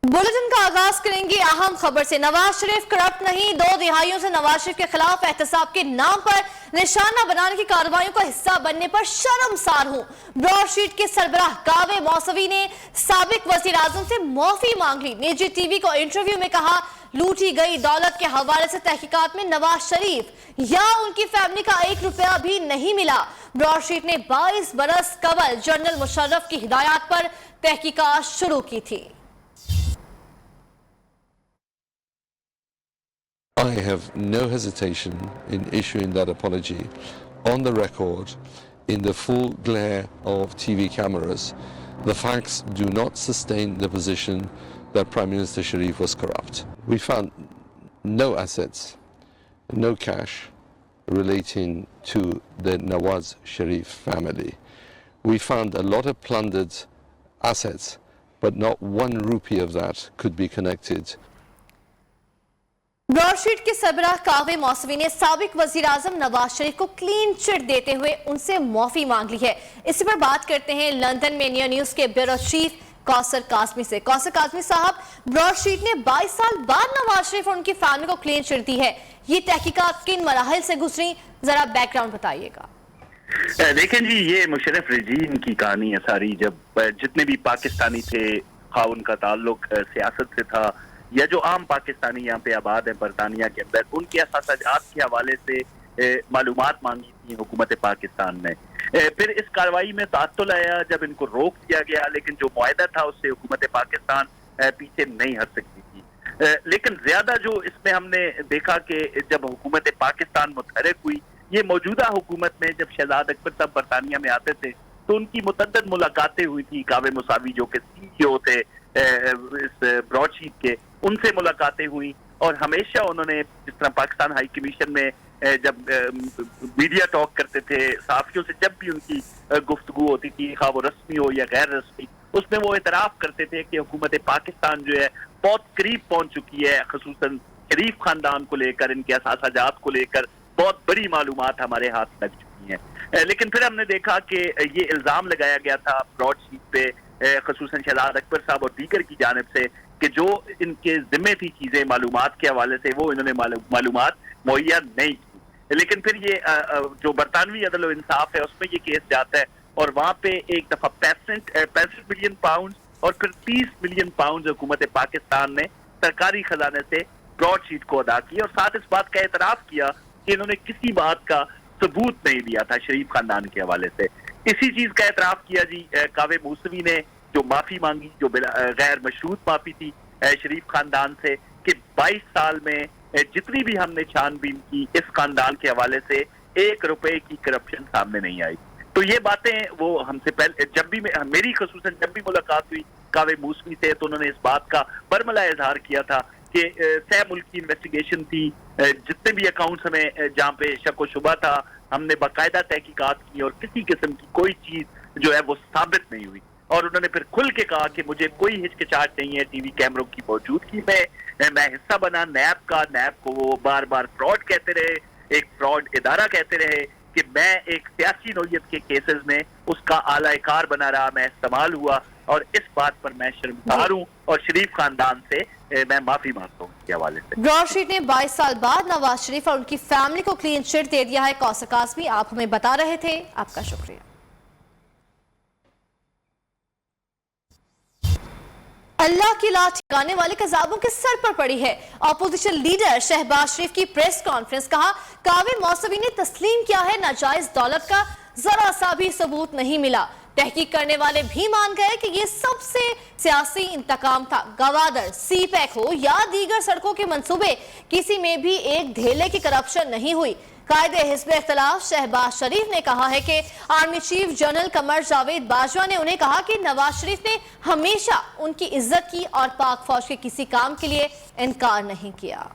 Bulletin का आगाज करेंगे अहम खबर से। नवाज शरीफ करप्ट नहीं, 2 दिहाइयों से नवाज शरीफ के खिलाफ एहतसाब के नाम पर निशाना बनाने की कार्रवाइयों का हिस्सा बनने पर शर्मसार हूं। ब्रॉडशीट के सरबराह कावे मौसवी ने साबिक वजीर आजम से माफी मांग ली। निजी टीवी को इंटरव्यू में कहा, लूटी गई दौलत के हवाले से तहकीकात में नवाज शरीफ या उनकी फैमिली का 1 रुपया भी नहीं मिला। ब्रॉडशीट ने 22 बरस कबल जनरल मुशर्रफ की हिदायत पर तहकीकात शुरू की थी। I have no hesitation in issuing that apology on the record in the full glare of TV cameras. The facts do not sustain the position that Prime Minister Sharif was corrupt. We found no assets, no cash relating to the Nawaz Sharif family. We found a lot of plundered assets, but not 1 rupee of that could be connected. Broadsheet के सरबराह कावे Mousavi ने साबिक वजीर आजम नवाज शरीफ को clean chit देते हुए उनसे माफी मांग ली है। इसी पर बात करते हैं लंदन में नियर न्यूज के ब्यूरो चीफ कौसर काजमी से। कौसर काजमी साहब, ब्रॉडशीट ने 22 साल बाद नवाज शरीफ और उनकी फैमिली को क्लीन चिट दी है। ये तहकीकात किन मराहिल से गुजरी, जरा बैकग्राउंड बताइएगा। देखें जी, ये मुशर्रफ रजीम की कहानी है सारी। जब जितने भी पाकिस्तानी थे, खा उनका ताल्लुक सियासत से था या जो आम पाकिस्तानी यहाँ पे आबाद है बरतानिया के अंदर, उनके असासाजात के हवाले से मालूमात मांगी थी हुकूमत पाकिस्तान ने। फिर इस कार्रवाई में तात्तुल आया जब इनको रोक दिया गया, लेकिन जो मुआहदा था उससे हुकूमत पाकिस्तान पीछे नहीं हट सकती थी। लेकिन ज्यादा जो इसमें हमने देखा कि जब हुकूमत पाकिस्तान मुतहरक हुई, ये मौजूदा हुकूमत में जब शहजाद अकबर साहब बरतानिया में आते थे तो उनकी मुतअद्दिद मुलाकातें हुई थी। कावे मुसावी जो कि CEO थे इस ब्रॉडशीट के, उनसे मुलाकातें हुई और हमेशा उन्होंने, जिस तरह पाकिस्तान हाई कमीशन में जब मीडिया टॉक करते थे सहाफियों से, जब भी उनकी गुफ्तगू होती थी, खा वो रस्मी हो या गैर रस्मी, उसमें वो इतराफ करते थे कि हुकूमत पाकिस्तान जो है बहुत करीब पहुंच चुकी है, खसूसन शरीफ खानदान को लेकर, इनके असासाजात को लेकर बहुत बड़ी मालूमात हमारे हाथ लग चुकी हैं। लेकिन फिर हमने देखा कि ये इल्जाम लगाया गया था ब्रॉडशीट पे, खसूसन शहजाद अकबर साहब और दीगर की जानिब से, कि जो इनके जिम्मे थी चीजें मालूमात के हवाले से, वो इन्होंने मालूमात मुहैया नहीं की। लेकिन फिर ये जो बरतानवी अदल व इंसाफ है उसमें ये केस जाता है और वहां पे एक दफा 65 मिलियन पाउंड और फिर 30 मिलियन पाउंड हुकूमत पाकिस्तान ने सरकारी खजाने से ब्रॉडशीट को अदा की और साथ इस बात का एतराफ किया कि इन्होंने किसी बात का सबूत नहीं दिया था शरीफ खानदान के हवाले से। इसी चीज का एतराफ किया जी कावे मौसवी ने, जो माफी मांगी, जो गैर मशरूत माफी थी शरीफ खानदान से, कि 22 साल में जितनी भी हमने छानबीन की इस खानदान के हवाले से 1 रुपए की करप्शन सामने नहीं आई। तो ये बातें वो हमसे पहले, जब भी मेरी खसूसन जब भी मुलाकात हुई कावे मौसवी से, तो उन्होंने इस बात का बरमला इजहार किया था कि सह मुल्क की इन्वेस्टिगेशन थी, जितने भी अकाउंट्स हमें जहाँ पे शक व शुबा था, हमने बाकायदा तहकीकात की और किसी किस्म की कोई चीज जो है वो साबित नहीं हुई। और उन्होंने फिर खुल के कहा कि मुझे कोई हिचकिचाहट नहीं है टीवी कैमरों की मौजूदगी में, मैं हिस्सा बना नैब का, नैब को वो बार बार फ्रॉड कहते रहे, एक फ्रॉड इदारा कहते रहे, कि मैं एक सियासी नौयत के केसेस में उसका आलाकार बना रहा, मैं इस्तेमाल हुआ और इस बात पर मैं शर्मसार हूँ और शरीफ खानदान से मैं माफी मांगता हूँ इसके हवाले से। ब्रॉडशीट ने 22 साल बाद नवाज शरीफ और उनकी फैमिली को क्लीन चिट दे दिया है। कौसर काजमी, आप हमें बता रहे थे, आपका शुक्रिया। अल्लाह की लात ठिकाने वाले कज़ाबों के सर पर पड़ी है। अपोजिशन लीडर शहबाज शरीफ की प्रेस कॉन्फ्रेंस, कहा कावे मौसवी ने तस्लीम किया है नाजायज दौलत का जरा सा भी सबूत नहीं मिला। तहकीक करने वाले भी मान गए कि ये सबसे सियासी इंतकाम था। गवादर, सीपैक हो या दीगर सड़कों के मंसूबे, किसी में भी एक धेले की करप्शन नहीं हुई। कायदे हिज़्ब इख्तिलाफ शहबाज शरीफ ने कहा है कि army chief general Qamar Javed Bajwa ने उन्हें कहा कि नवाज शरीफ ने हमेशा उनकी इज्जत की और पाक फौज के किसी काम के लिए इनकार नहीं किया।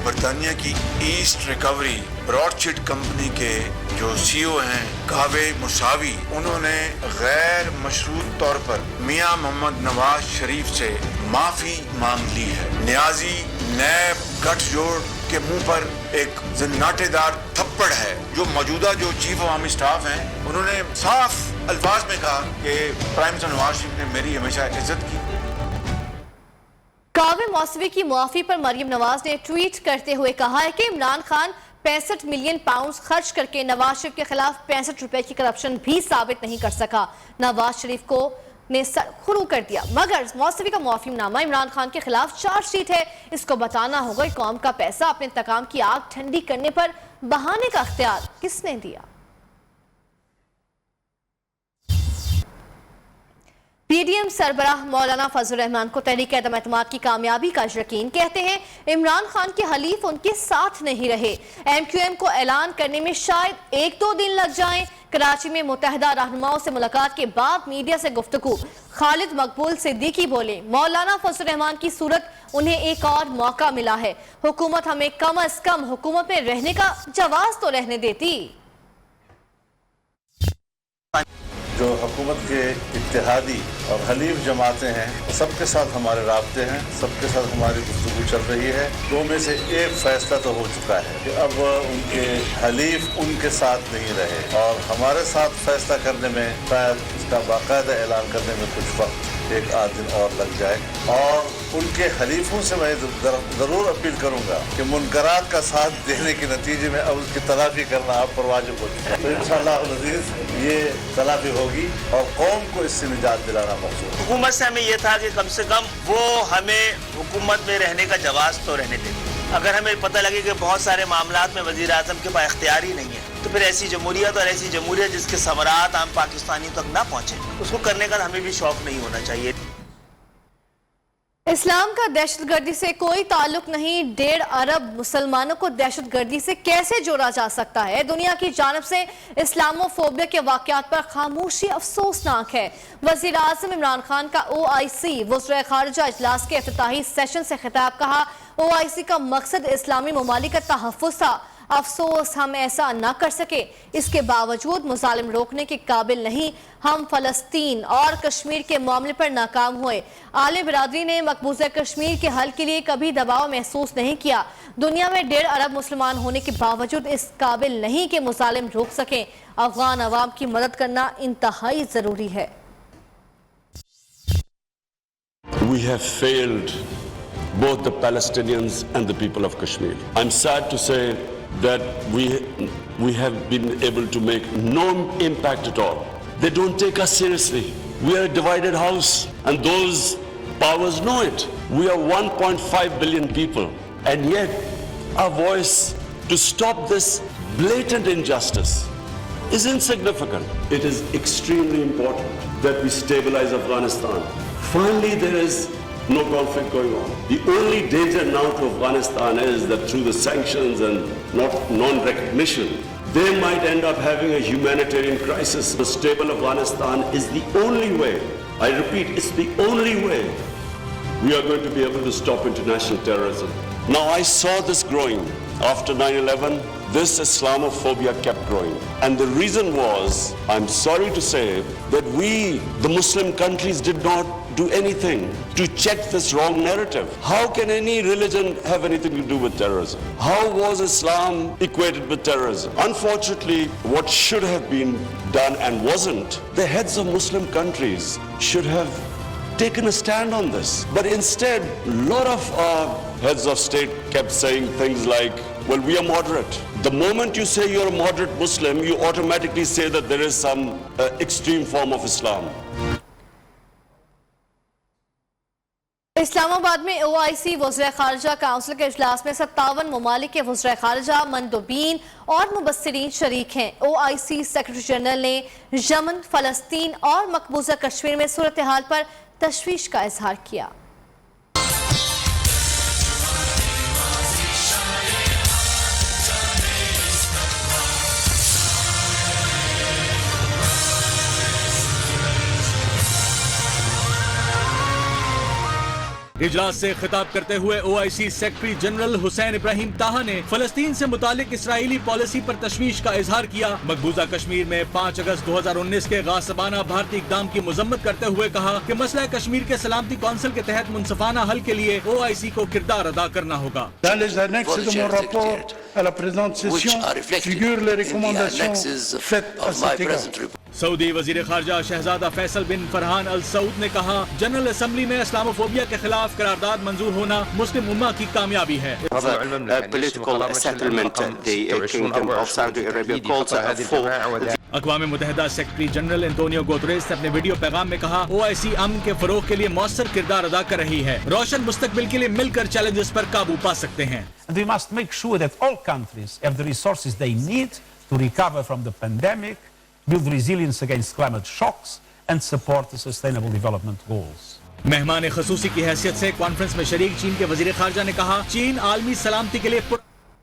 बरतानिया की ईस्ट रिकवरी ब्रॉडशीट कंपनी के जो CEO हैं कावे मुसावी, उन्होंने गैर मशरूत तौर पर मियां मोहम्मद नवाज शरीफ से माफी मांग ली है। न्याजी नैब गठजोड़ के मुंह पर एक जिन्नाटेदार थप्पड़ है। जो मौजूदा जो चीफ ऑफ आर्मी स्टाफ हैं, उन्होंने साफ अल्फाज में कहा कि प्राइम मिनिस्टर नवाज शरीफ ने मेरी हमेशा इज्जत की। कावे मौसवी की मुआफी पर मरियम नवाज ने ट्वीट करते हुए कहा है कि इमरान खान 65 मिलियन पाउंड खर्च करके नवाज शरीफ के खिलाफ 65 रुपए की करप्शन भी साबित नहीं कर सका। नवाज शरीफ को ने सर खुरू कर दिया, मगर मौसवी का मुआफीनामा इमरान खान के खिलाफ चार्जशीट है। इसको बताना होगा कि कौम का पैसा अपने इंतकाम की आग ठंडी करने पर बहाने का अख्तियार किसने दिया। पीडीएम सरबराह मौलाना फजल रहमान को तहरीक अदम एतमाद की कामयाबी का यकीन, कहते हैं इमरान खान के हलीफ उनके साथ नहीं रहे। एमक्यूएम को ऐलान करने में शायद 1-2 दिन लग जाएं। कराची में मुत्तहिदा रहनुमाओं से मुलाकात के बाद मीडिया से गुफ्तगू, खालिद मकबूल सिद्दीकी बोले मौलाना फजल रहमान की सूरत उन्हें एक और मौका मिला है। हुकूमत हमें कम अज कम हुकूमत में रहने का जवाज तो रहने देती। जो हुकूमत के इत्तेहादी और हलीफ जमातें हैं सबके साथ हमारे राब्ते हैं, सबके साथ हमारी गुफ्तगू चल रही है। दो में से एक फैसला तो हो चुका है कि अब उनके हलीफ उनके साथ नहीं रहे और हमारे साथ फैसला करने में शायद इसका बाकायदा ऐलान करने में कुछ वक्त 1-8 दिन और लग जाए। और उनके हलीफों से मैं ज़रूर अपील करूंगा कि मुनकरात का साथ देने के नतीजे में अब उसकी तलाफी करना आप पर वाजिब हो चुका है। तो इंशाअल्लाह अज़ीज़ ये तलाफी होगी और कौम को इससे निजात दिलाना मकसूद। हुकूमत से हमें यह था कि कम से कम वो हमें हुकूमत में रहने का जवाज तो रहने देते। अगर हमें पता लगे कि बहुत सारे मामलात में वज़ीर आज़म के पास इख्तियार ही नहीं है, तो फिर ऐसी जमहूरियत और ऐसी जमहूरियत जिसके समरात आम पाकिस्तानियों तक ना पहुंचे, उसको करने का हमें भी शौक नहीं होना चाहिए। इस्लाम का दहशतगर्दी से कोई ताल्लुक नहीं। 1.5 अरब मुसलमानों को दहशतगर्दी से कैसे जोड़ा जा सकता है? दुनिया की जानिब से इस्लामोफोबिया के वाक़यात पर खामोशी अफसोसनाक है। वज़ीर आज़म इमरान खान का OIC वज़ीर ख़ारिजा इजलास के इफ्तिताही सेशन से खिताब, कहा OIC का मकसद इस्लामी ममालिक का तहफ़्फ़ुज़ था। अफसोस हम ऐसा ना कर सके। इसके बावजूद मुजालिम रोकने के काबिल नहीं। हम फ़लस्तीन और कश्मीर के मामले पर नाकाम हुए। आले बिरादरी ने मकबूजा कश्मीर के हल के लिए कभी दबाव महसूस नहीं किया। दुनिया में 1.5 अरब मुसलमान होने के बावजूद इस काबिल नहीं कि मुजालिम रोक सकें। अफगान अवाम की मदद करना इंतहाई ज़रूरी है। We have failed both the Palestinians and the people of Kashmir. I'm sad to say that we have been able to make no impact at all. They don't take us seriously. We are a divided house and those powers know it. We are 1.5 billion people and yet our voice to stop this blatant injustice is insignificant. It is extremely important that we stabilize Afghanistan. Finally, there is no conflict going on. The only danger now to Afghanistan is that through the sanctions and non-recognition, they might end up having a humanitarian crisis. A stable Afghanistan is the only way, I repeat, it's the only way we are going to be able to stop international terrorism. Now, I saw this growing. After 9/11, this Islamophobia kept growing. And the reason was, I'm sorry to say, that we, the Muslim countries, did not do anything to check this wrong narrative. How can any religion have anything to do with terrorism? How was Islam equated with terrorism? Unfortunately, what should have been done and wasn't, the heads of Muslim countries should have taken a stand on this. But instead, a lot of heads of state kept saying things like, well, we are moderate. The moment you say you're a moderate Muslim, you automatically say that there is some extreme form of Islam. Islamabad में OIC वज़ीर ख़ारिजा council के इजलास में 57 ममालिक के वज़ीर ख़ारिजा, मंदुबीन और मुबस्सिरीन शरीक हैं। OIC सेक्रेटरी जनरल ने यमन, फ़लस्तीन और मकबूजा कश्मीर में सूरत हाल पर तशवीश का इजहार किया। इजलास से खिताब करते हुए OIC secretary general Hussain Ibrahim ताहा ने फलस्तीन से मुतालिक इसराइली पॉलिसी पर तशवीश का इजहार किया। मकबूजा कश्मीर में 5 अगस्त 2019 के गासिबाना भारतीय इक़दाम की मजम्मत करते हुए कहा कि मसला कश्मीर के सलामती कौंसिल के तहत मुनसफाना हल के लिए OIC को किरदार अदा करना होगा। Dans les annexes de mon rapport à la présente session figurent les recommandations faites à cet égard. Saudi वजीर खारजा शहजादा फैसल बिन फरहान अल सऊद ने कहा, जनरल असेंबली में इस्लामोफोबिया के खिलाफ करारदाद मंजूर होना मुस्लिम उम्मा की कामयाबी है। Political settlement, the Kingdom of Saudi Arabia calls for. अक़वाम मुत्तहिदा सेक्रेटरी जनरल एंटोनियो गुतेरेस ने अपने वीडियो पैगाम में कहा, OIC अमन के फरोग के लिए मौसर किरदार अदा कर रही है। रोशन मुस्तकबिल के लिए मिलकर चैलेंजेस पर काबू पा सकते हैं। And we must make sure that all countries have the resources they need to recover from the pandemic, build resilience against climate shocks and support the sustainable development goals. मेहमान खसूसी की हैसियत से कॉन्फ्रेंस में शरीक चीन के वजीर खारजा ने कहा, चीन आलमी सलामती के लिए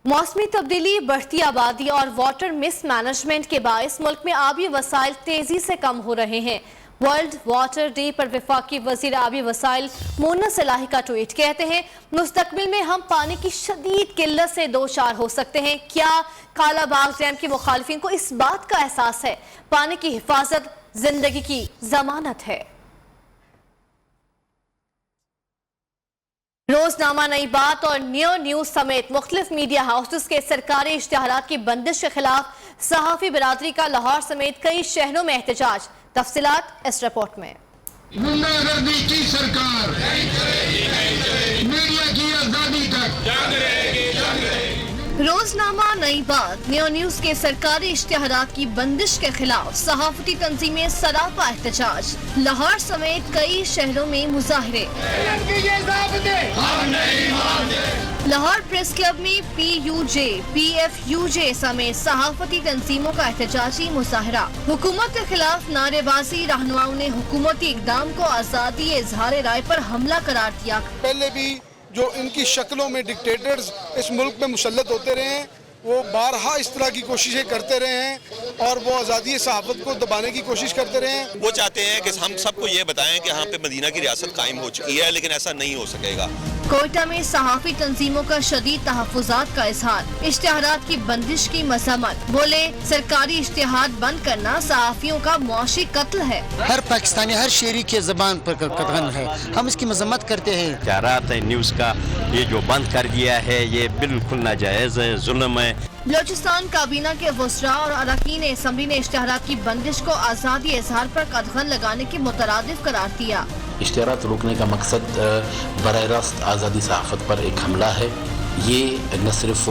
मौसमी तब्दीली, बढ़ती आबादी और वाटर मिसमैनेजमेंट के बायस मुल्क में आबी वसाइल तेजी से कम हो रहे हैं। वर्ल्ड वाटर डे पर वफाकी वजीर आबी वसाइल मोनस इलाही का ट्वीट कहते हैं, मुस्तकबिल में हम पानी की शदीद किल्लत से दो चार हो सकते हैं। क्या कालाबाग डैम के मुखालिफिन को इस बात का एहसास है? पानी की हिफाजत जिंदगी की जमानत है। रोजनामा, नई बात और न्यू न्यूज समेत मुख्तलिफ मीडिया हाउसेस के सरकारी इश्तिहारात की बंदिश के खिलाफ सहाफी बिरादरी का लाहौर समेत कई शहरों में एहतजाज। तफसीलात इस रिपोर्ट में। गुंडागर्दी की सरकार मीडिया की आजादी तक। रोजनामा, नई बात, न्यू न्यूज के सरकारी इश्तिहारात की बंदिश के खिलाफ सहाफती तंजीमें सरापा एहतजाज। लाहौर समेत कई शहरों में मुजाहरे। लाहौर प्रेस क्लब में PUJ, PFUJ समेत सहाफती तंजीमों का एहतजाजी मुजाहरा। हुकूमत के खिलाफ नारेबाजी, रहनुमाओं ने हुकूमती इक़दाम को आज़ादी इजहार राय पर हमला करार दिया। पहले भी जो इनकी शक्लों में डिक्टेटर्स इस मुल्क में मुसल्लत होते रहे हैं, वो बारहा इस तरह की कोशिशें करते रहे हैं और वो आज़ादी सहाफ़त को दबाने की कोशिश करते रहे हैं। वो चाहते हैं कि हम सबको ये बताएं कि यहाँ पे मदीना की रियासत कायम हो चुकी है, लेकिन ऐसा नहीं हो सकेगा। कोयटा में सहाफी तंजीमों का शदीद तहफ़्फ़ुज़ात का इज़हार, इश्तिहारात की बंदिश की मज़म्मत। बोले, सरकारी इश्तिहार बंद करना सहाफियों का मुआशी कत्ल है। हर पाकिस्तानी, हर शहरी के ज़बान पर कतल है, हम इसकी मज़म्मत करते हैं। इश्तिहारात न्यूज़ का ये जो बंद कर दिया है, ये बिल्कुल नाजायज़ है, जुल्म है। बलोचिस्तान काबीना के वज़रा और अरकान असम्बली ने इश्तिहारात की बंदिश को आज़ादी इज़हार पर कदगन लगाने के मुतरादिफ करार दिया। इश्तिहारात रोकने का मकसद बराह रास्त आज़ादी सहाफ़त पर एक हमला है। ये न सिर्फ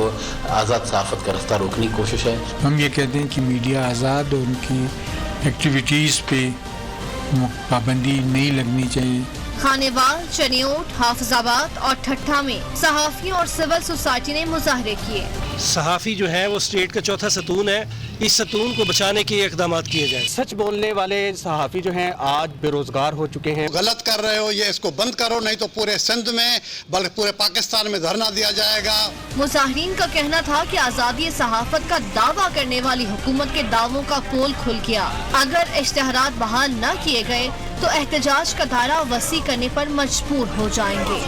आज़ाद सहाफ़त का रास्ता रोकने की कोशिश है। हम ये कहते हैं कि मीडिया आज़ाद और उनकी एक्टिविटीज़ पे पाबंदी नहीं लगनी चाहिए। खानेवाल, चनियोट, हाफिजाबाद और ठट्ठा में सहाफियों और सिविल सोसाइटी ने मुजाहरे किए। सहाफ़ी जो है वो स्टेट का चौथा सतून है, इस सतून को बचाने के इक़दाम किए जाए। सच बोलने वाले सहाफ़ी जो हैं आज बेरोजगार हो चुके हैं। गलत कर रहे हो, ये इसको बंद करो, नहीं तो पूरे सिंध में बल्कि पूरे पाकिस्तान में धरना दिया जाएगा। मुजाहिरीन का कहना था कि आज़ादी सहाफ़त का दावा करने वाली हुकूमत के दावों का पोल खुल गया। अगर इश्तिहारात बहाल न किए गए तो एहतजाज का दायरा वसी करने पर मजबूर हो जाएंगे।